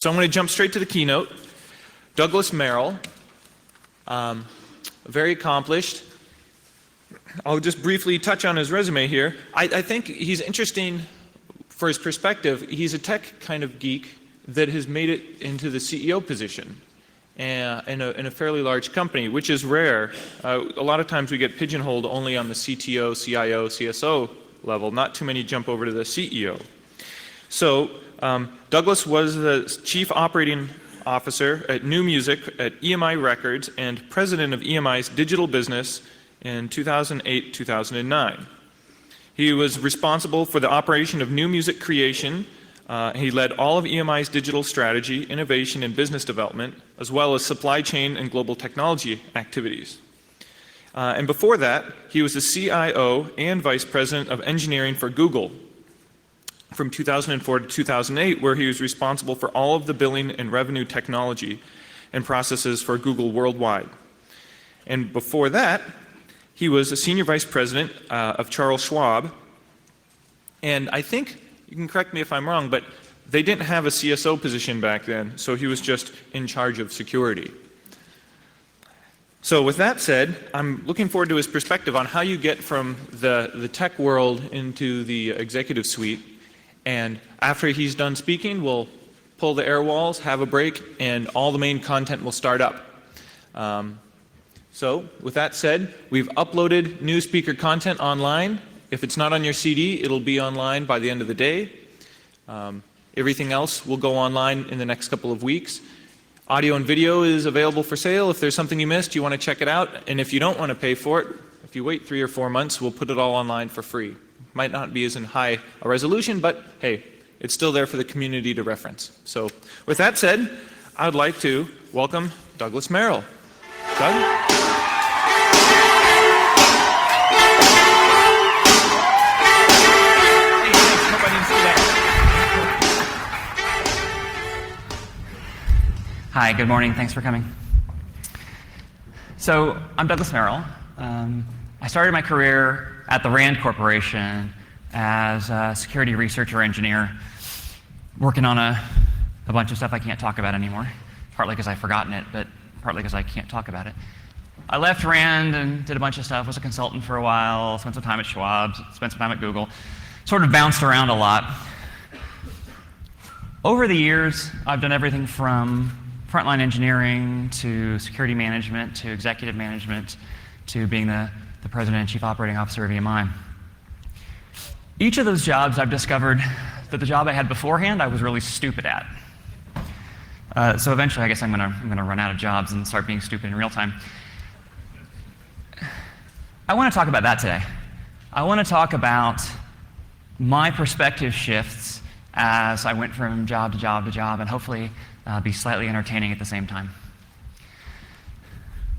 So I'm going to jump straight to the keynote. Douglas Merrill, very accomplished. I'll just briefly touch on his resume here. I think he's interesting for his perspective. He's a tech kind of geek that has made it into the CEO position in a fairly large company, which is rare. A lot of times we get pigeonholed only on the CTO, CIO, CSO level. Not too many jump over to the CEO. So Douglas was the Chief Operating Officer at New Music at EMI Records and President of EMI's digital business in 2008-2009. He was responsible for the operation of New Music creation. He led all of EMI's digital strategy, innovation, and business development, as well as supply chain and global technology activities. And before that, he was the CIO and Vice President of Engineering for Google from 2004 to 2008, where he was responsible for all of the billing and revenue technology and processes for Google worldwide. And before that, he was a Senior Vice President of Charles Schwab. And I think, you can correct me if I'm wrong, but they didn't have a CSO position back then, so he was just in charge of security. So with that said, I'm looking forward to his perspective on how you get from the tech world into the executive suite. And after he's done speaking, we'll pull the air walls, have a break, and all the main content will start up. So with that said, we've uploaded new speaker content online. If it's not on your CD, it'll be online by the end of the day. Everything else will go online in the next couple of weeks. Audio and video is available for sale. If there's something you missed, you want to check it out. And if you don't want to pay for it, if you wait 3 or 4 months, we'll put it all online for free. Might not be as in high a resolution, but hey, it's still there for the community to reference. So with that said, I would like to welcome Douglas Merrill. Doug? Hi, good morning. Thanks for coming. So I'm Douglas Merrill. I started my career at the RAND Corporation as a security researcher engineer, working on a bunch of stuff I can't talk about anymore, partly because I've forgotten it, but partly because I can't talk about it. I left RAND and did a bunch of stuff, was a consultant for a while, spent some time at Schwab, spent some time at Google, sort of bounced around a lot. Over the years, I've done everything from frontline engineering to security management to executive management to being the President and Chief Operating Officer of EMI. Each of those jobs, I've discovered that the job I had beforehand, I was really stupid at. So eventually, I guess I'm gonna run out of jobs and start being stupid in real time. I want to talk about that today. I want to talk about my perspective shifts as I went from job to job to job, and hopefully be slightly entertaining at the same time.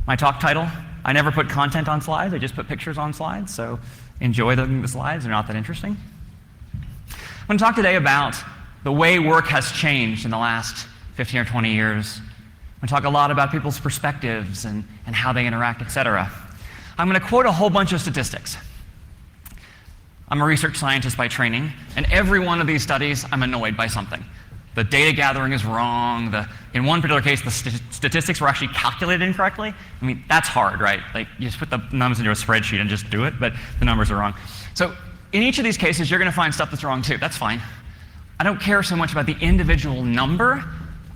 My talk title, I never put content on slides, I just put pictures on slides, so enjoy the slides, they're not that interesting. I'm going to talk today about the way work has changed in the last 15 or 20 years. I'm going to talk a lot about people's perspectives and how they interact, etc. I'm going to quote a whole bunch of statistics. I'm a research scientist by training, and every one of these studies, I'm annoyed by something. The data gathering is wrong. In one particular case, the statistics were actually calculated incorrectly. I mean, that's hard, right? Like, you just put the numbers into a spreadsheet and just do it, but the numbers are wrong. So in each of these cases, you're going to find stuff that's wrong too. That's fine. I don't care so much about the individual number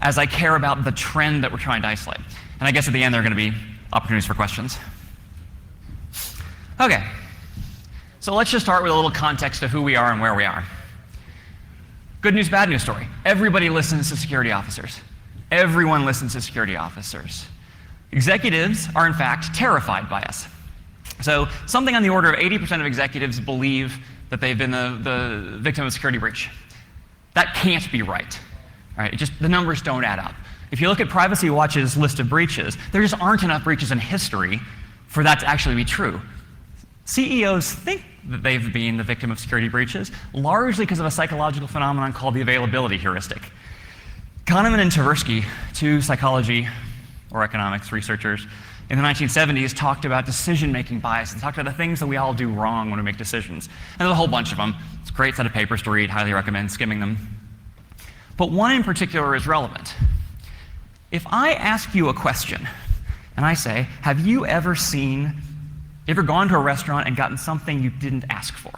as I care about the trend that we're trying to isolate. And I guess at the end, there are going to be opportunities for questions. Okay. So let's just start with a little context of who we are and where we are. Good news, bad news story. Everybody listens to security officers. Everyone listens to security officers. Executives are, in fact, terrified by us. So something on the order of 80% of executives believe that they've been the victim of a security breach. That can't be right. Right? The numbers don't add up. If you look at Privacy Watch's list of breaches, there just aren't enough breaches in history for that to actually be true. CEOs think that they've been the victim of security breaches, largely because of a psychological phenomenon called the availability heuristic. Kahneman and Tversky, two psychology or economics researchers in the 1970s, talked about decision-making bias and talked about the things that we all do wrong when we make decisions. And there's a whole bunch of them. It's a great set of papers to read, highly recommend skimming them. but one in particular is relevant. If I ask you a question, and I say, have you ever gone to a restaurant and gotten something you didn't ask for?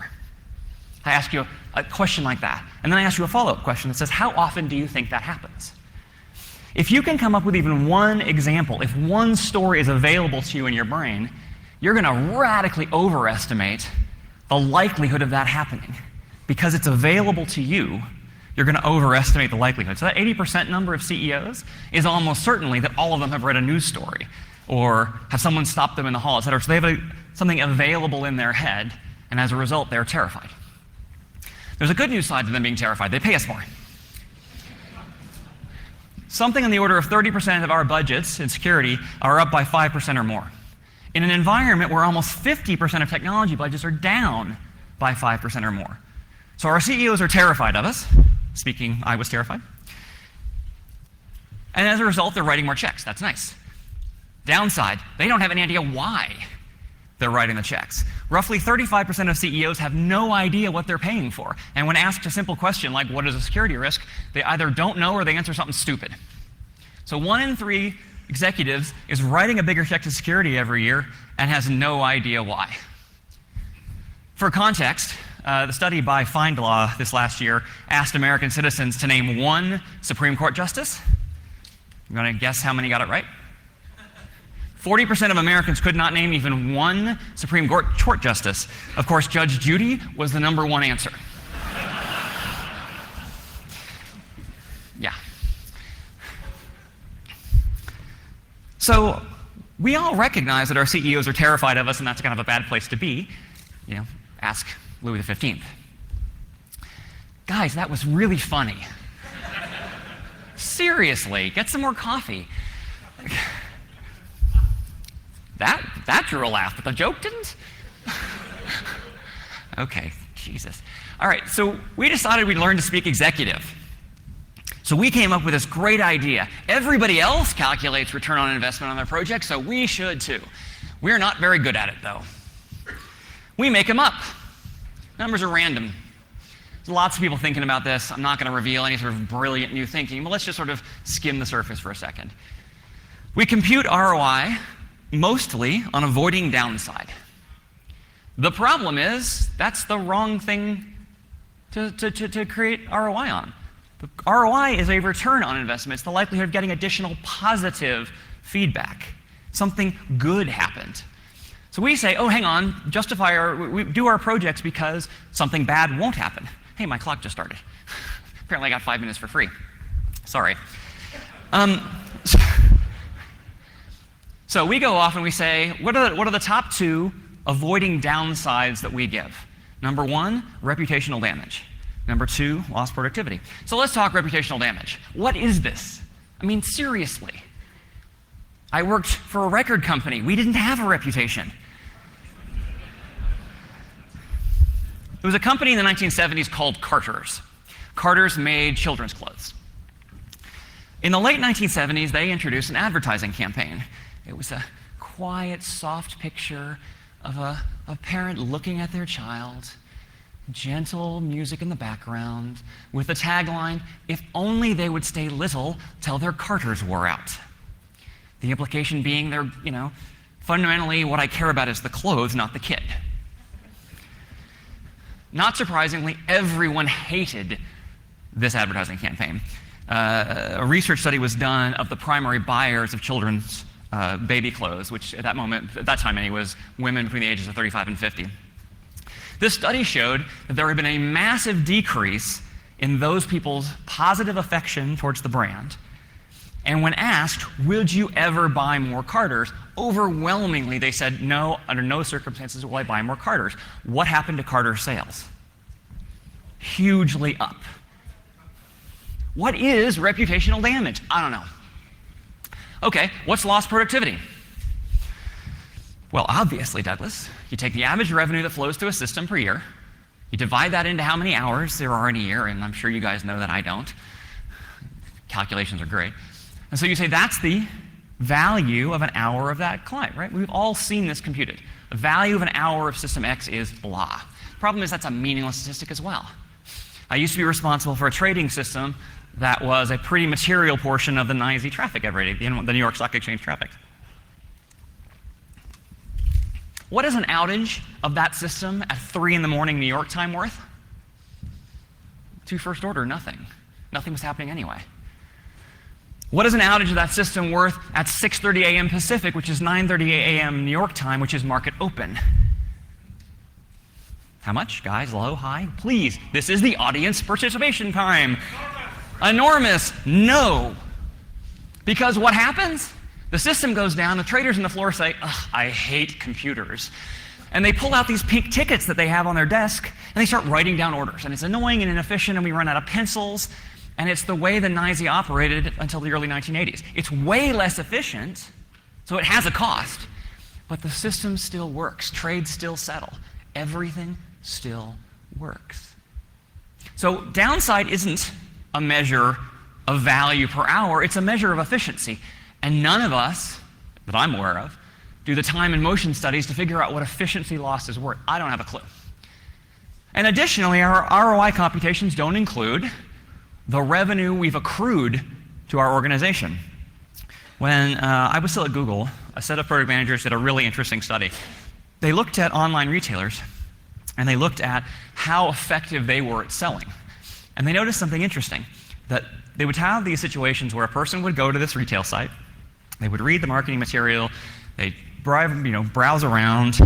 I ask you a question like that, and then I ask you a follow-up question that says, how often do you think that happens? If you can come up with even one example, if one story is available to you in your brain, you're going to radically overestimate the likelihood of that happening. Because it's available to you, you're going to overestimate the likelihood. So that 80% number of CEOs is almost certainly that all of them have read a news story or have someone stop them in the hall, et cetera. So they have something available in their head, and as a result, they're terrified. There's a good news side to them being terrified. They pay us more. Something in the order of 30% of our budgets in security are up by 5% or more. In an environment where almost 50% of technology budgets are down by 5% or more. So our CEOs are terrified of us. Speaking, I was terrified. And as a result, they're writing more checks. That's nice. Downside, they don't have any idea why they're writing the checks. Roughly 35% of CEOs have no idea what they're paying for. And when asked a simple question like, what is a security risk, they either don't know or they answer something stupid. So 1 in 3 executives is writing a bigger check to security every year and has no idea why. For context, the study by FindLaw this last year asked American citizens to name 1 Supreme Court justice. You want to guess how many got it right? 40% of Americans could not name even 1 Supreme Court justice. Of course, Judge Judy was the #1 answer. Yeah. So we all recognize that our CEOs are terrified of us, and that's kind of a bad place to be. Ask Louis XV. Guys, that was really funny. Seriously, get some more coffee. That drew a laugh, but the joke didn't? Okay, Jesus. All right, so we decided we'd learn to speak executive. So we came up with this great idea. Everybody else calculates return on investment on their project, so we should too. We're not very good at it, though. We make them up. Numbers are random. There's lots of people thinking about this. I'm not going to reveal any sort of brilliant new thinking, but let's just sort of skim the surface for a second. We compute ROI mostly on avoiding downside. The problem is that's the wrong thing to create ROI on. The ROI is a return on investment. It's the likelihood of getting additional positive feedback. Something good happened. So we say, oh, hang on, we do our projects because something bad won't happen. Hey, my clock just started. Apparently I got 5 minutes for free. Sorry. So we go off and we say, what are the top 2 avoiding downsides that we give? Number 1, reputational damage. Number 2, lost productivity. So let's talk reputational damage. What is this? I mean, seriously. I worked for a record company. We didn't have a reputation. There was a company in the 1970s called Carter's. Carter's made children's clothes. In the late 1970s, they introduced an advertising campaign. It was a quiet, soft picture of a parent looking at their child, gentle music in the background, with the tagline, if only they would stay little till their Carters wore out. The implication being they're, fundamentally what I care about is the clothes, not the kid. Not surprisingly, everyone hated this advertising campaign. A research study was done of the primary buyers of children's baby clothes, which at that time anyway, was women between the ages of 35 and 50. This study showed that there had been a massive decrease in those people's positive affection towards the brand. And when asked, would you ever buy more Carters, overwhelmingly they said, no, under no circumstances will I buy more Carters. What happened to Carter sales? Hugely up. What is reputational damage? I don't know. Okay, what's lost productivity? Well, obviously, Douglas, you take the average revenue that flows through a system per year, you divide that into how many hours there are in a year, and I'm sure you guys know that I don't. Calculations are great. And so you say that's the value of an hour of that client, right? We've all seen this computed. The value of an hour of system X is blah. Problem is that's a meaningless statistic as well. I used to be responsible for a trading system that was a pretty material portion of the NYSE traffic every day, the New York Stock Exchange traffic. What is an outage of that system at 3 in the morning New York time worth? To first order, nothing. Nothing was happening anyway. What is an outage of that system worth at 6:30 a.m. Pacific, which is 9:30 a.m. New York time, which is market open? How much, guys? Low, high? Please, this is the audience participation time. Enormous. No. Because what happens? The system goes down, the traders on the floor say, ugh, I hate computers. And they pull out these pink tickets that they have on their desk, and they start writing down orders. And it's annoying and inefficient, and we run out of pencils. And it's the way the NYSE operated until the early 1980s. It's way less efficient, so it has a cost. But the system still works. Trades still settle. Everything still works. So downside isn't a measure of value per hour. It's a measure of efficiency. And none of us, that I'm aware of, do the time and motion studies to figure out what efficiency loss is worth. I don't have a clue. And additionally, our ROI computations don't include the revenue we've accrued to our organization. When I was still at Google, a set of product managers did a really interesting study. They looked at online retailers, and they looked at how effective they were at selling. And they noticed something interesting, that they would have these situations where a person would go to this retail site, they would read the marketing material, they'd browse around.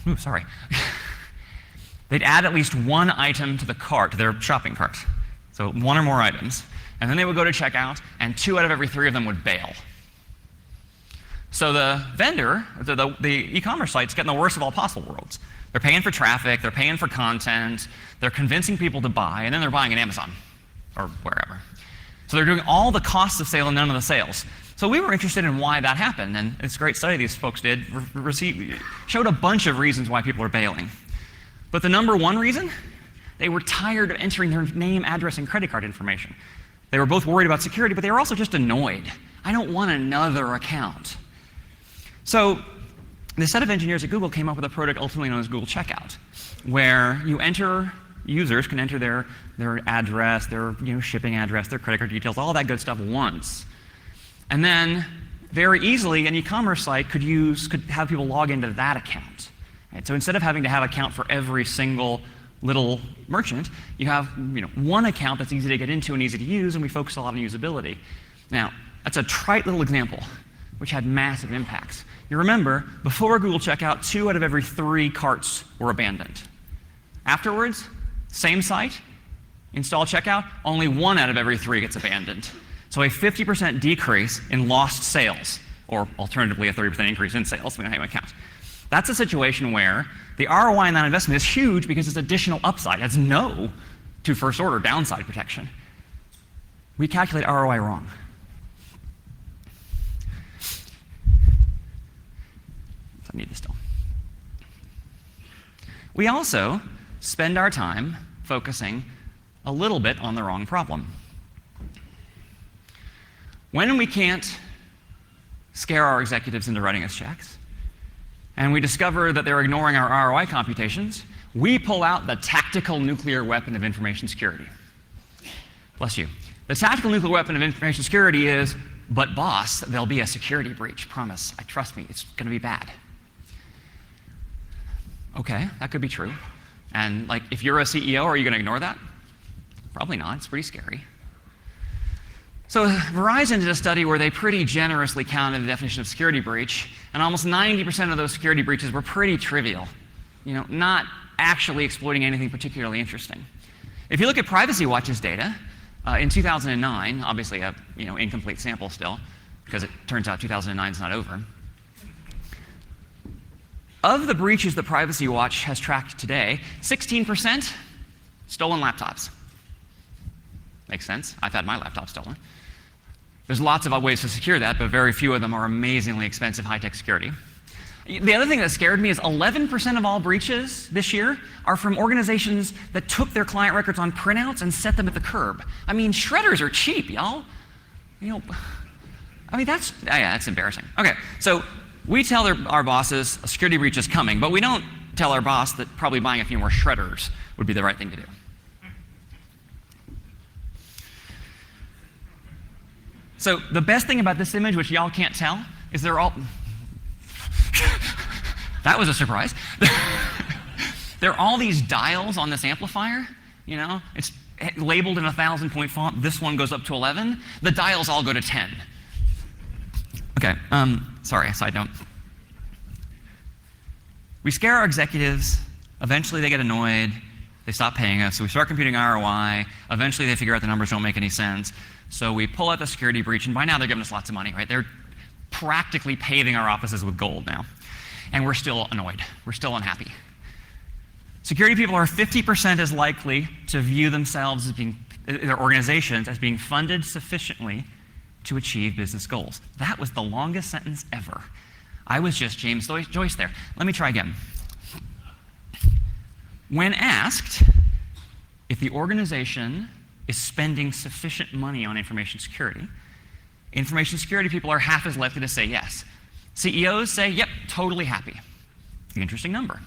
Ooh, sorry. They'd add at least one item to the cart, to their shopping cart. So 1 or more items. And then they would go to checkout, and 2 out of every 3 of them would bail. So the vendor, the e-commerce site's getting the worst of all possible worlds. They're paying for traffic, they're paying for content, they're convincing people to buy, and then they're buying at Amazon or wherever. So they're doing all the costs of sale and none of the sales. So we were interested in why that happened, and it's a great study these folks did, showed a bunch of reasons why people are bailing. But the number one reason, they were tired of entering their name, address, and credit card information. They were both worried about security, but they were also just annoyed. I don't want another account. So the set of engineers at Google came up with a product ultimately known as Google Checkout, where users can enter their address, their shipping address, their credit card details, all that good stuff once. And then very easily an e-commerce site could have people log into that account. Right? So instead of having to have an account for every single little merchant, you have one account that's easy to get into and easy to use, and we focus a lot on usability. Now, that's a trite little example, which had massive impacts. You remember, before Google Checkout, 2 out of every 3 carts were abandoned. Afterwards, same site, install checkout, only 1 out of every 3 gets abandoned. So a 50% decrease in lost sales, or alternatively a 30% increase in sales, depending on how you count. That's a situation where the ROI on that investment is huge because it's additional upside. It has no to first order downside protection. We calculate ROI wrong. I need this still. We also spend our time focusing a little bit on the wrong problem. When we can't scare our executives into writing us checks, and we discover that they're ignoring our ROI computations, we pull out the tactical nuclear weapon of information security. Bless you. The tactical nuclear weapon of information security is, but boss, there'll be a security breach, promise. Trust me, it's going to be bad. Okay, that could be true. And if you're a CEO, are you going to ignore that? Probably not. It's pretty scary. So Verizon did a study where they pretty generously counted the definition of security breach, and almost 90% of those security breaches were pretty trivial, not actually exploiting anything particularly interesting. If you look at Privacy Watch's data, in 2009, obviously a incomplete sample still, because it turns out 2009 is not over. Of the breaches that Privacy Watch has tracked today, 16% stolen laptops. Makes sense. I've had my laptop stolen. There's lots of ways to secure that, but very few of them are amazingly expensive high-tech security. The other thing that scared me is 11% of all breaches this year are from organizations that took their client records on printouts and set them at the curb. I mean, shredders are cheap, y'all. That's embarrassing. Okay, so we tell our bosses a security breach is coming, but we don't tell our boss that probably buying a few more shredders would be the right thing to do. So the best thing about this image, which y'all can't tell, is they're all... That was a surprise. There are all these dials on this amplifier, you know? It's labeled in 1,000-point font. This one goes up to 11. The dials all go to 10. Okay, sorry, side note. We scare our executives. Eventually they get annoyed. They stop paying us. So we start computing ROI. Eventually they figure out the numbers don't make any sense. So we pull out the security breach, and by now they're giving us lots of money, right? They're practically paving our offices with gold now. And we're still annoyed. We're still unhappy. Security people are 50% as likely to view themselves as being, their organizations as being funded sufficiently to achieve business goals. That was the longest sentence ever. I was just James Joyce there. Let me try again. When asked if the organization is spending sufficient money on information security people are half as likely to say yes. CEOs say, yep, totally happy. Interesting number.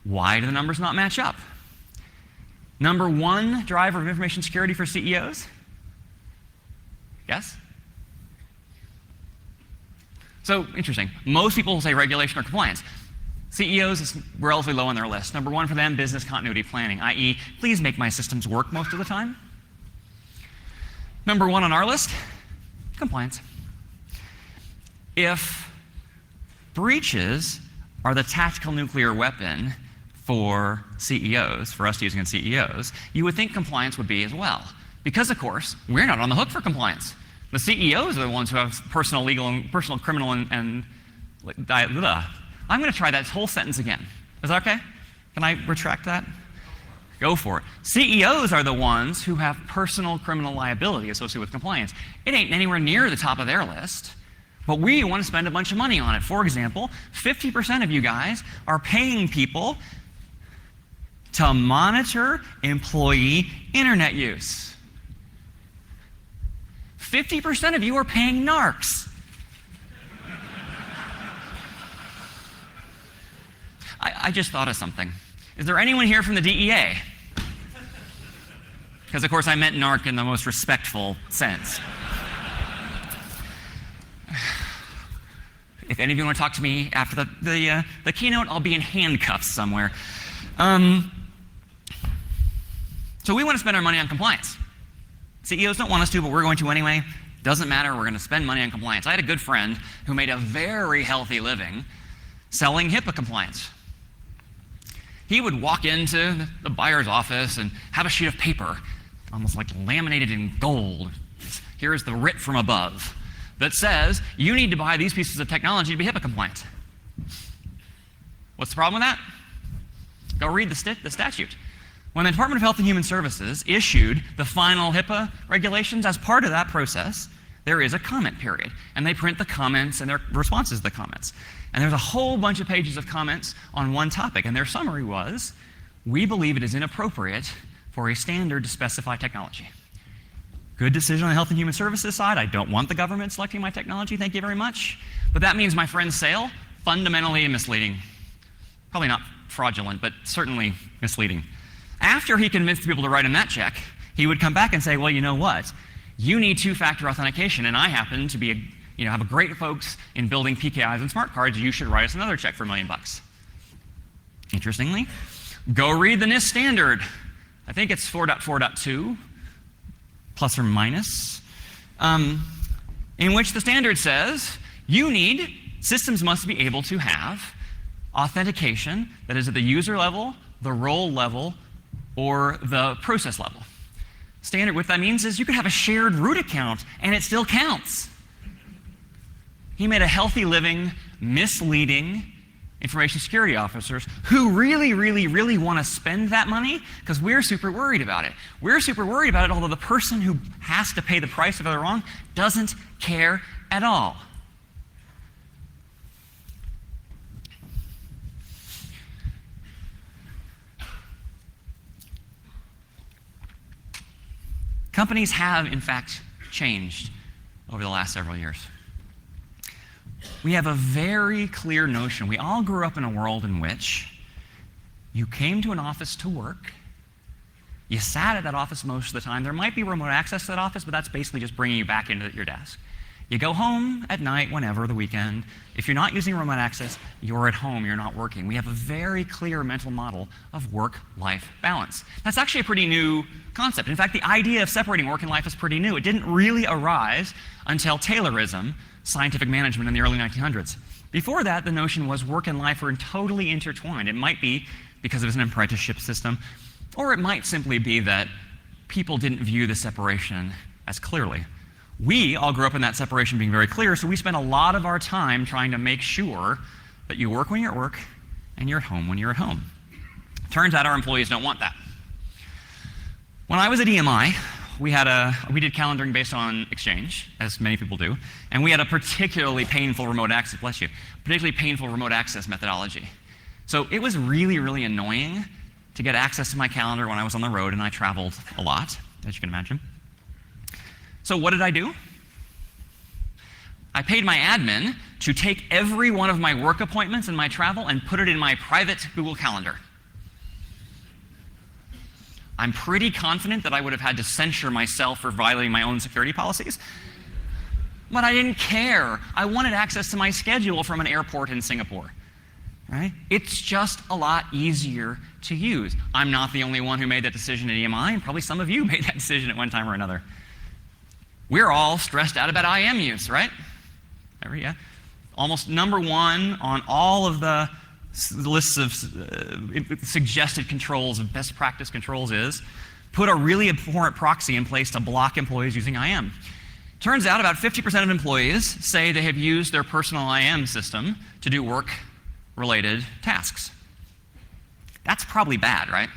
Why do the numbers not match up? Number one driver of information security for CEOs? Yes? So, interesting. Most people will say regulation or compliance. CEOs is relatively low on their list. Number one for them, business continuity planning, i.e., please make my systems work most of the time. Number one on our list, compliance. If breaches are the tactical nuclear weapon for CEOs, for us to use against CEOs, you would think compliance would be as well. Because, of course, we're not on the hook for compliance. The CEOs are the ones who have personal, legal, and personal, criminal, and I'm going to try that whole sentence again. Is that okay? Can I retract that? Go for it. CEOs are the ones who have personal criminal liability associated with compliance. It ain't anywhere near the top of their list, but we want to spend a bunch of money on it. For example, 50% of you guys are paying people to monitor employee internet use. 50% of you are paying narcs. I just thought of something. Is there anyone here from the DEA? Because, of course, I meant narc in the most respectful sense. If any of you want to talk to me after the keynote, I'll be in handcuffs somewhere. So we want to spend our money on compliance. CEOs don't want us to, but we're going to anyway. Doesn't matter, we're going to spend money on compliance. I had a good friend who made a very healthy living selling HIPAA compliance. He would walk into the buyer's office and have a sheet of paper, almost like laminated in gold. Here's the writ from above that says, you need to buy these pieces of technology to be HIPAA compliant. What's the problem with that? Go read the statute. When the Department of Health and Human Services issued the final HIPAA regulations, as part of that process, there is a comment period. And they print the comments and their responses to the comments. And there's a whole bunch of pages of comments on one topic. And their summary was, we believe it is inappropriate for a standard to specify technology. Good decision on the Health and Human Services side. I don't want the government selecting my technology. Thank you very much. But that means my friend's sale, fundamentally misleading. Probably not fraudulent, but certainly misleading. After he convinced people to write him that check, he would come back and say, well, you know what? You need two-factor authentication, and I happen to be have a great folks in building PKIs and smart cards. You should write us another check for $1 million. Interestingly, go read the NIST standard. I think it's 4.4.2, plus or minus, in which the standard says systems must be able to have authentication that is at the user level, the role level, or the process level. Standard, what that means is you could have a shared root account and it still counts. He made a healthy living misleading information security officers who really, really, really want to spend that money because we're super worried about it. We're super worried about it, although the person who has to pay the price if they're wrong doesn't care at all. Companies have, in fact, changed over the last several years. We have a very clear notion. We all grew up in a world in which you came to an office to work, You sat at that office most of the time. There might be remote access to that office, but that's basically just bringing you back into your desk. You go home at night, whenever, the weekend. If you're not using remote access, you're at home, you're not working. We have a very clear mental model of work-life balance. That's actually a pretty new concept. In fact, the idea of separating work and life is pretty new. It didn't really arise until Taylorism, scientific management in the early 1900s. Before that, the notion was work and life were totally intertwined. It might be because it was an apprenticeship system, or it might simply be that people didn't view the separation as clearly. We all grew up in that separation being very clear, so we spent a lot of our time trying to make sure that you work when you're at work and you're at home when you're at home. Turns out our employees don't want that. When I was at EMI, we did calendaring based on Exchange, as many people do, and we had a particularly painful remote access, bless you, particularly painful remote access methodology. So it was really, really annoying to get access to my calendar when I was on the road, and I traveled a lot, as you can imagine. So what did I do? I paid my admin to take every one of my work appointments and my travel and put it in my private Google Calendar. I'm pretty confident that I would have had to censure myself for violating my own security policies, but I didn't care. I wanted access to my schedule from an airport in Singapore. Right? It's just a lot easier to use. I'm not the only one who made that decision at EMI, and probably some of you made that decision at one time or another. We're all stressed out about IM use, right? Yeah. Almost number one on all of the lists of suggested controls of best practice controls is put a really important proxy in place to block employees using IM. Turns out about 50% of employees say they have used their personal IM system to do work-related tasks. That's probably bad, right?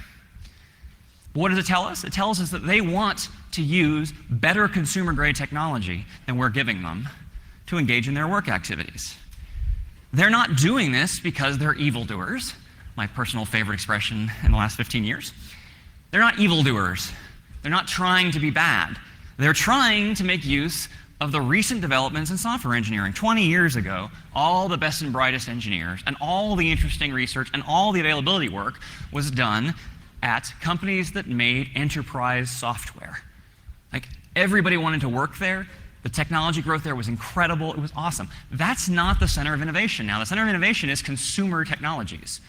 What does it tell us? It tells us that they want to use better consumer-grade technology than we're giving them to engage in their work activities. They're not doing this because they're evildoers, my personal favorite expression in the last 15 years. They're not evildoers. They're not trying to be bad. They're trying to make use of the recent developments in software engineering. 20 years ago, all the best and brightest engineers and all the interesting research and all the availability work was done at companies that made enterprise software. Like, everybody wanted to work there. The technology growth there was incredible. It was awesome. That's not the center of innovation now. The center of innovation is consumer technologies.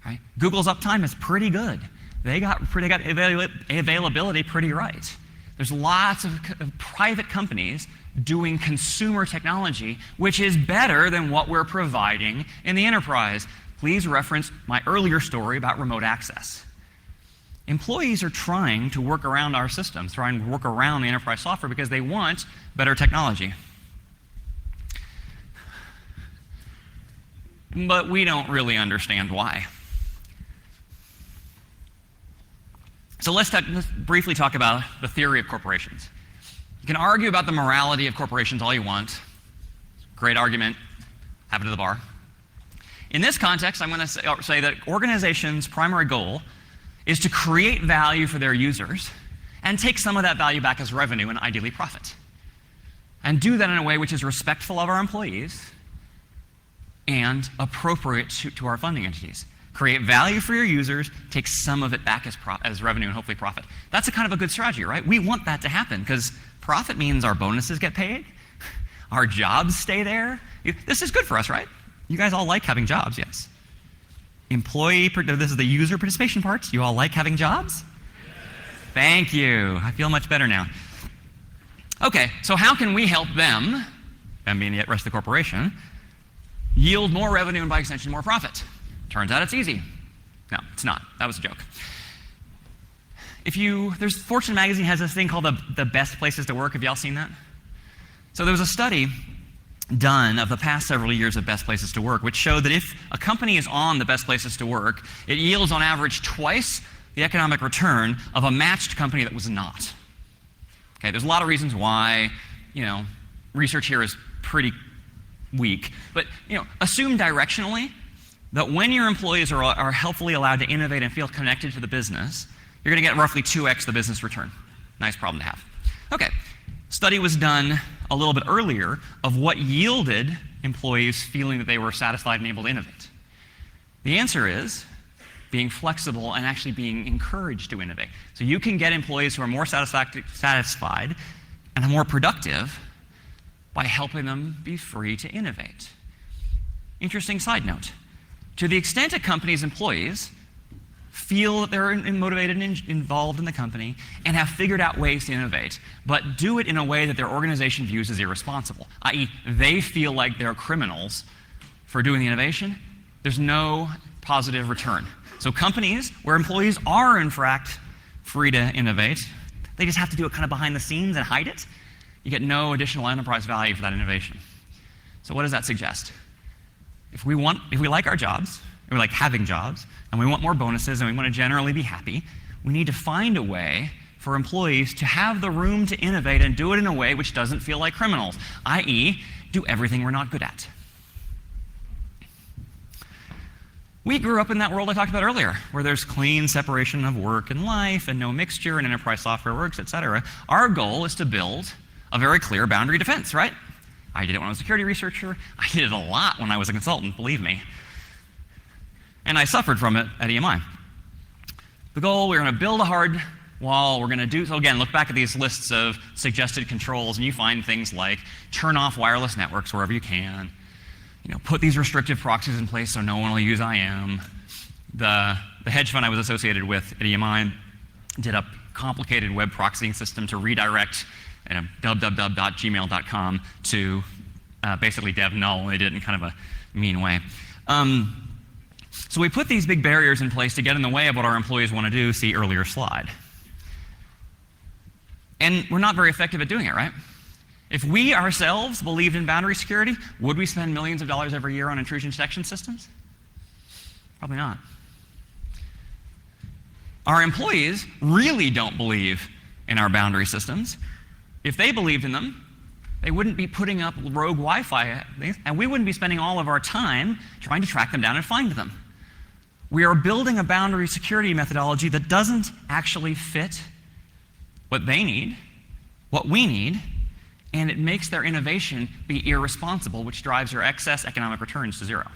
Right? Google's uptime is pretty good. They got availability pretty right. There's lots of private companies doing consumer technology, which is better than what we're providing in the enterprise. Please reference my earlier story about remote access. Employees are trying to work around our systems, trying to work around the enterprise software because they want better technology. But we don't really understand why. So let's briefly talk about the theory of corporations. You can argue about the morality of corporations all you want. Great argument. Have it to the bar. In this context, I'm going to say that organizations' primary goal is to create value for their users and take some of that value back as revenue and ideally profit. And do that in a way which is respectful of our employees and appropriate to our funding entities. Create value for your users, take some of it back as revenue and hopefully profit. That's a kind of a good strategy, right? We want that to happen because profit means our bonuses get paid, our jobs stay there. This is good for us, right? You guys all like having jobs, yes. This is the user participation part. You all like having jobs? Yes. Thank you. I feel much better now. Okay, so how can we help them being the rest of the corporation, yield more revenue and by extension more profit? Turns out it's easy. No, it's not. That was a joke. Fortune magazine has this thing called the best places to work. Have y'all seen that? So there was a study done of the past several years of best places to work, which showed that if a company is on the best places to work, it yields on average twice the economic return of a matched company that was not. Okay, there's a lot of reasons why, research here is pretty weak, but assume directionally that when your employees are helpfully allowed to innovate and feel connected to the business, you're going to get roughly 2x the business return. Nice problem to have. Okay, study was done a little bit earlier of what yielded employees feeling that they were satisfied and able to innovate. The answer is being flexible, and actually being encouraged to innovate. So you can get employees who are more satisfied and more productive by helping them be free to innovate. Interesting side note. To the extent a company's employees feel that they're motivated and involved in the company and have figured out ways to innovate, but do it in a way that their organization views as irresponsible, i.e. they feel like they're criminals for doing the innovation, there's no positive return. So companies where employees are in fact free to innovate, they just have to do it kind of behind the scenes and hide it. You get no additional enterprise value for that innovation. So what does that suggest? If we like our jobs, and we like having jobs, and we want more bonuses, and we want to generally be happy, we need to find a way for employees to have the room to innovate and do it in a way which doesn't feel like criminals, i.e., do everything we're not good at. We grew up in that world I talked about earlier, where there's clean separation of work and life and no mixture and enterprise software works, etc. Our goal is to build a very clear boundary defense, right? I did it when I was a security researcher. I did it a lot when I was a consultant, believe me. And I suffered from it at EMI. The goal, we're going to build a hard wall. We're going to do, so again, look back at these lists of suggested controls, and you find things like turn off wireless networks wherever you can, put these restrictive proxies in place so no one will use IM. The hedge fund I was associated with at EMI did a complicated web proxying system to redirect www.gmail.com to basically dev null. They did it in kind of a mean way. So we put these big barriers in place to get in the way of what our employees want to do, see earlier slide. And we're not very effective at doing it, right? If we ourselves believed in boundary security, would we spend millions of dollars every year on intrusion detection systems? Probably not. Our employees really don't believe in our boundary systems. If they believed in them, they wouldn't be putting up rogue Wi-Fi, and we wouldn't be spending all of our time trying to track them down and find them. We are building a boundary security methodology that doesn't actually fit what they need, what we need, and it makes their innovation be irresponsible, which drives their excess economic returns to zero.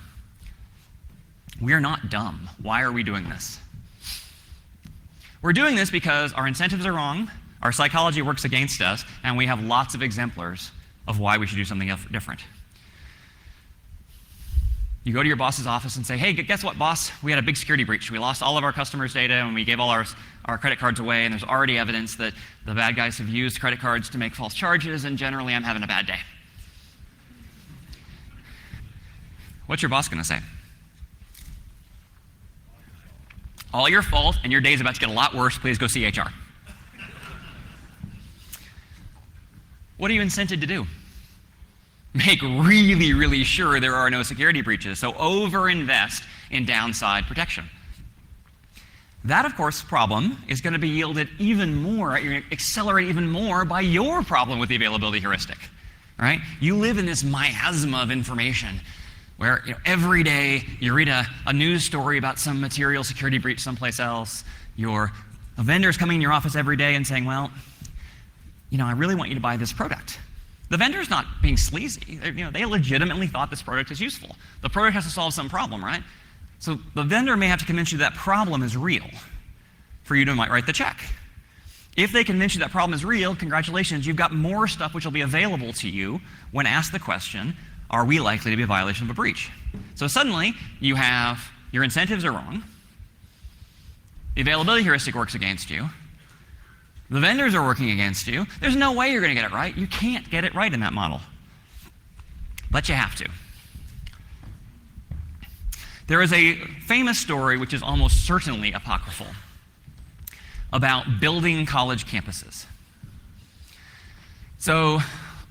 We are not dumb. Why are we doing this? We're doing this because our incentives are wrong, our psychology works against us, and we have lots of exemplars of why we should do something different. You go to your boss's office and say, hey, guess what, boss? We had a big security breach. We lost all of our customers' data, and we gave all our credit cards away, and there's already evidence that the bad guys have used credit cards to make false charges, and generally I'm having a bad day. What's your boss going to say? All your fault, and your day's about to get a lot worse. Please go see HR. What are you incented to do? Make really, really sure there are no security breaches. So overinvest in downside protection. That, of course, problem is going to be yielded even more, you're going to accelerate even more by your problem with the availability heuristic. Right? You live in this miasma of information where every day you read a news story about some material security breach someplace else. A vendor's coming in your office every day and saying, well, I really want you to buy this product. The vendor's not being sleazy. They legitimately thought this product is useful. The product has to solve some problem, right? So the vendor may have to convince you that problem is real for you to write the check. If they convince you that problem is real, congratulations, you've got more stuff which will be available to you when asked the question, are we likely to be a violation of a breach? So suddenly, your incentives are wrong. The availability heuristic works against you. The vendors are working against you. There's no way you're going to get it right. You can't get it right in that model. But you have to. There is a famous story, which is almost certainly apocryphal, about building college campuses. So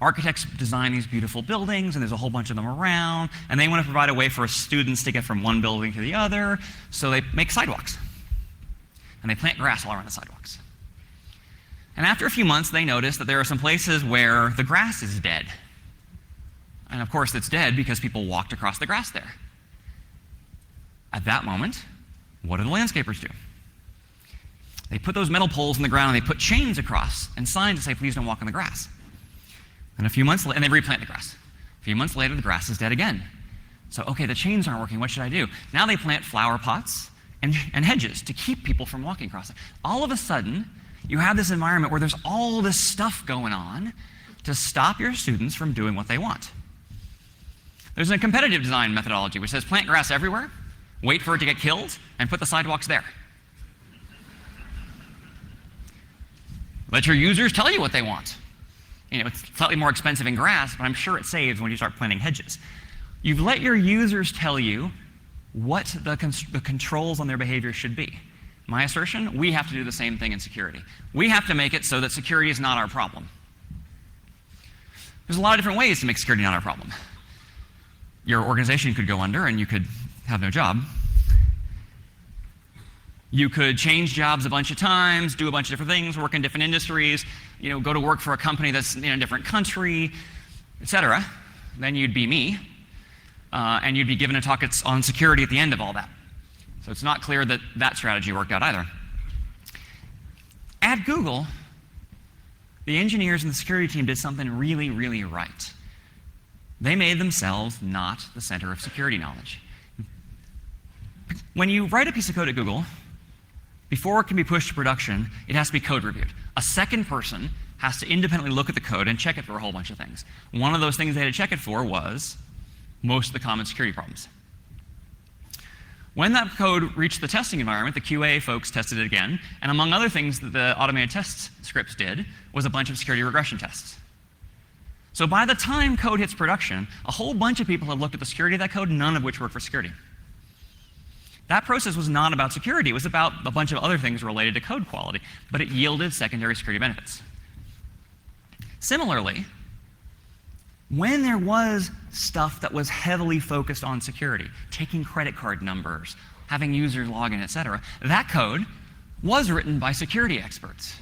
architects design these beautiful buildings, and there's a whole bunch of them around, and they want to provide a way for students to get from one building to the other, so they make sidewalks. And they plant grass all around the sidewalks. And after a few months, they notice that there are some places where the grass is dead. And of course, it's dead because people walked across the grass there. At that moment, what do the landscapers do? They put those metal poles in the ground and they put chains across and signs to say, please don't walk on the grass. And a few months later, and they replant the grass. A few months later, the grass is dead again. So, okay, the chains aren't working, what should I do? Now they plant flower pots and hedges to keep people from walking across it. All of a sudden, you have this environment where there's all this stuff going on to stop your students from doing what they want. There's a competitive design methodology which says plant grass everywhere, wait for it to get killed, and put the sidewalks there. Let your users tell you what they want. It's slightly more expensive in grass, but I'm sure it saves when you start planting hedges. You've let your users tell you what the controls on their behavior should be. My assertion, we have to do the same thing in security. We have to make it so that security is not our problem. There's a lot of different ways to make security not our problem. Your organization could go under and you could have no job. You could change jobs a bunch of times, do a bunch of different things, work in different industries, go to work for a company that's in a different country, etc. Then you'd be me, and you'd be given a talk on security at the end of all that. So it's not clear that that strategy worked out either. At Google, the engineers and the security team did something really, really right. They made themselves not the center of security knowledge. When you write a piece of code at Google, before it can be pushed to production, it has to be code reviewed. A second person has to independently look at the code and check it for a whole bunch of things. One of those things they had to check it for was most of the common security problems. When that code reached the testing environment, the QA folks tested it again, and among other things that the automated test scripts did was a bunch of security regression tests. So by the time code hits production, a whole bunch of people have looked at the security of that code, none of which work for security. That process was not about security. It was about a bunch of other things related to code quality, but it yielded secondary security benefits. Similarly, when there was stuff that was heavily focused on security, taking credit card numbers, having users log in, etc., that code was written by security experts.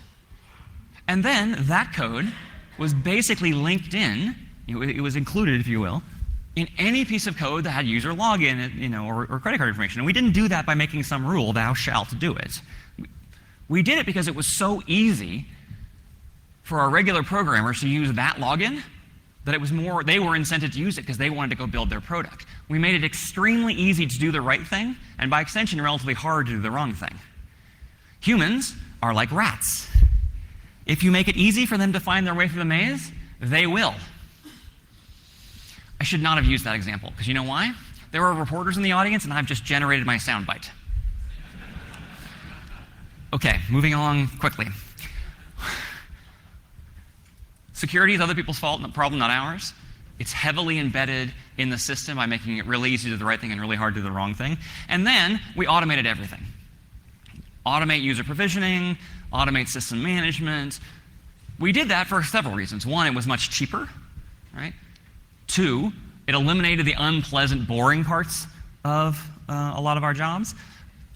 And then that code was basically linked in, it was included, if you will, in any piece of code that had user login, or credit card information. And we didn't do that by making some rule, thou shalt do it. We did it because it was so easy for our regular programmers to use that login that it was they were incented to use it because they wanted to go build their product. We made it extremely easy to do the right thing, and by extension, relatively hard to do the wrong thing. Humans are like rats. If you make it easy for them to find their way through the maze, they will. I should not have used that example, because you know why? There are reporters in the audience, and I've just generated my soundbite. Okay, moving along quickly. Security is other people's fault, problem, not ours. It's heavily embedded in the system by making it really easy to do the right thing and really hard to do the wrong thing. And then we automated everything. Automate user provisioning, automate system management. We did that for several reasons. One, it was much cheaper, right? Two, it eliminated the unpleasant, boring parts of a lot of our jobs.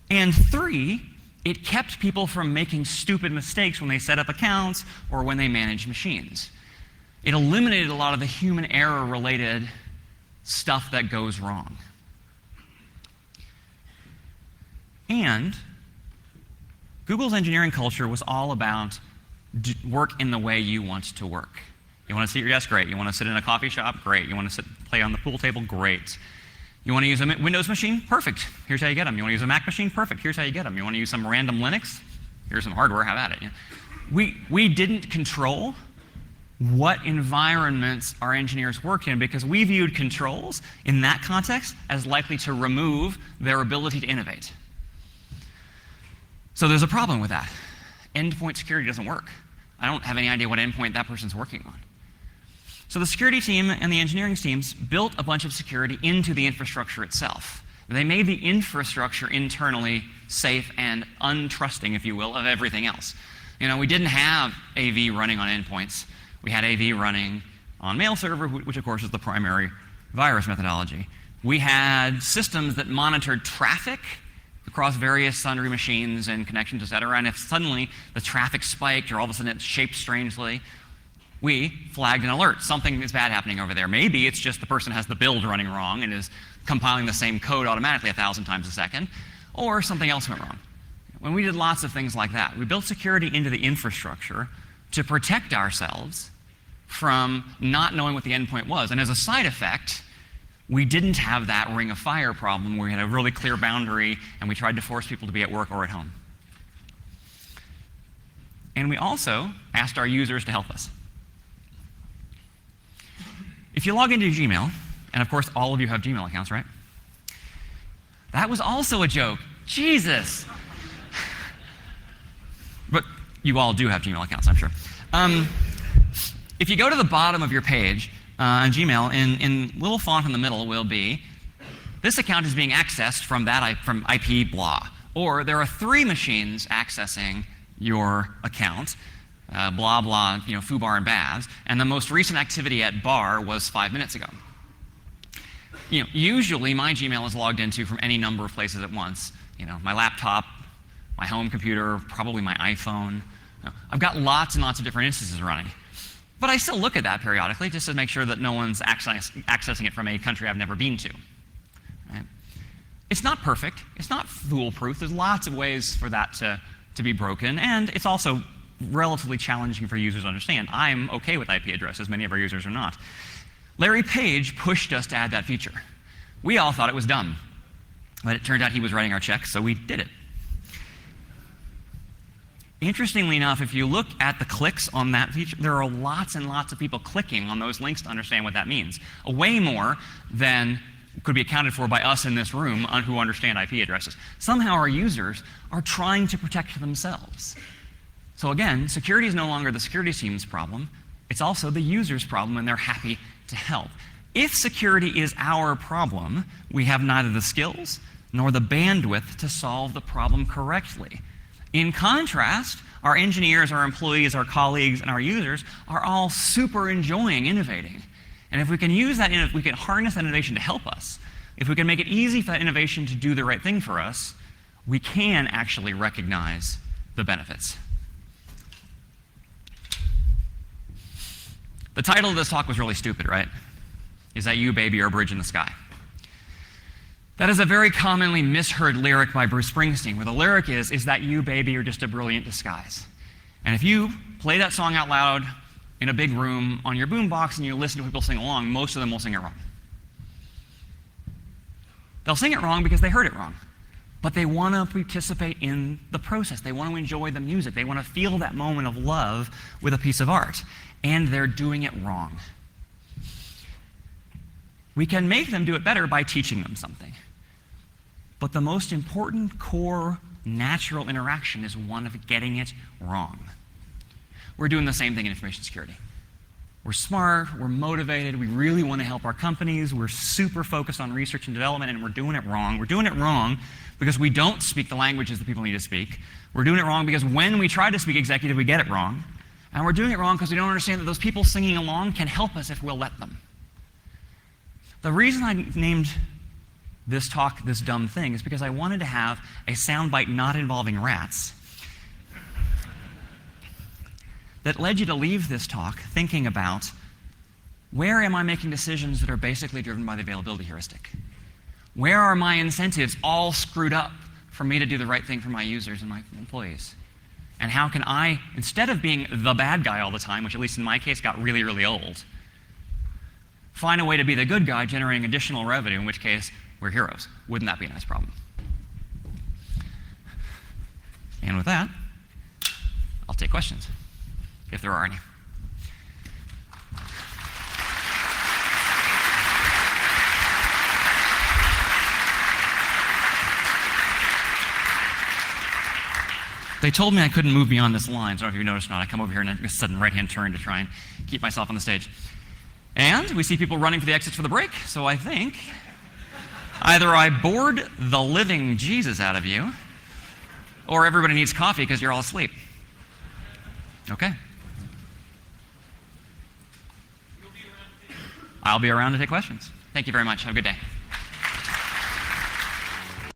And three, it kept people from making stupid mistakes when they set up accounts or when they manage machines. It eliminated a lot of the human error-related stuff that goes wrong. And Google's engineering culture was all about work in the way you want to work. You want to sit at your desk? Great. You want to sit in a coffee shop? Great. You want to play on the pool table? Great. You want to use a Windows machine? Perfect. Here's how you get them. You want to use a Mac machine? Perfect. Here's how you get them. You want to use some random Linux? Here's some hardware. Have at it. We didn't control what environments our engineers work in because we viewed controls in that context as likely to remove their ability to innovate. So there's a problem with that. Endpoint security doesn't work. I don't have any idea what endpoint that person's working on. So the security team and the engineering teams built a bunch of security into the infrastructure itself. They made the infrastructure internally safe and untrusting, if you will, of everything else. We didn't have AV running on endpoints. We had AV running on mail server, which of course is the primary virus methodology. We had systems that monitored traffic across various sundry machines and connections, et cetera. And if suddenly the traffic spiked or all of a sudden it shaped strangely, we flagged an alert. Something is bad happening over there. Maybe it's just the person has the build running wrong and is compiling the same code automatically 1,000 times a second, or something else went wrong. When we did lots of things like that, we built security into the infrastructure to protect ourselves from not knowing what the endpoint was. And as a side effect, We didn't have that ring of fire problem where we had a really clear boundary and we tried to force people to be at work or at home. And we also asked our users to help us. If you log into Gmail, and of course all of you have Gmail accounts, right? That was also a joke. Jesus! But you all do have Gmail accounts, I'm sure. If you go to the bottom of your page on Gmail, in little font in the middle will be, this account is being accessed from IP blah. Or there are 3 machines accessing your account, blah, blah, foobar and Baz, and the most recent activity at bar was 5 minutes ago. Usually my Gmail is logged into from any number of places at once. My laptop, my home computer, probably my iPhone. I've got lots and lots of different instances running. But I still look at that periodically just to make sure that no one's accessing it from a country I've never been to. Right? It's not perfect. It's not foolproof. There's lots of ways for that to be broken, and it's also relatively challenging for users to understand. I'm okay with IP addresses. Many of our users are not. Larry Page pushed us to add that feature. We all thought it was dumb, but it turned out he was writing our checks, so we did it. Interestingly enough, if you look at the clicks on that feature, there are lots and lots of people clicking on those links to understand what that means. Way more than could be accounted for by us in this room who understand IP addresses. Somehow our users are trying to protect themselves. So again, security is no longer the security team's problem. It's also the user's problem, and they're happy to help. If security is our problem, we have neither the skills nor the bandwidth to solve the problem correctly. In contrast, our engineers, our employees, our colleagues, and our users are all super enjoying innovating. And if we can use that, if we can harness that innovation to help us, if we can make it easy for that innovation to do the right thing for us, we can actually recognize the benefits. The title of this talk was really stupid, right? Is That You, Baby, or a Bridge in the Sky? That is a very commonly misheard lyric by Bruce Springsteen, where the lyric is that you, baby, or just a brilliant disguise? And if you play that song out loud in a big room on your boombox and you listen to people sing along, most of them will sing it wrong. They'll sing it wrong because they heard it wrong. But they want to participate in the process. They want to enjoy the music. They want to feel that moment of love with a piece of art. And they're doing it wrong. We can make them do it better by teaching them something. But the most important core natural interaction is one of getting it wrong. We're doing the same thing in information security. We're smart, we're motivated, we really want to help our companies, we're super focused on research and development, and we're doing it wrong. We're doing it wrong because we don't speak the languages that people need to speak. We're doing it wrong because when we try to speak executive, we get it wrong. And we're doing it wrong because we don't understand that those people singing along can help us if we'll let them. The reason I named this talk This Dumb Thing is because I wanted to have a soundbite not involving rats that led you to leave this talk thinking about, where am I making decisions that are basically driven by the availability heuristic? Where are my incentives all screwed up for me to do the right thing for my users and my employees? And how can I, instead of being the bad guy all the time, which at least in my case got really, really old, find a way to be the good guy generating additional revenue, in which case we're heroes. Wouldn't that be a nice problem? And with that, I'll take questions, if there are any. They told me I couldn't move beyond this line, so I don't know if you noticed or not. I come over here and a sudden right-hand turn to try and keep myself on the stage. And we see people running for the exits for the break, so I think either I bored the living Jesus out of you, or everybody needs coffee because you're all asleep. Okay. I'll be around to take questions. Thank you very much. Have a good day.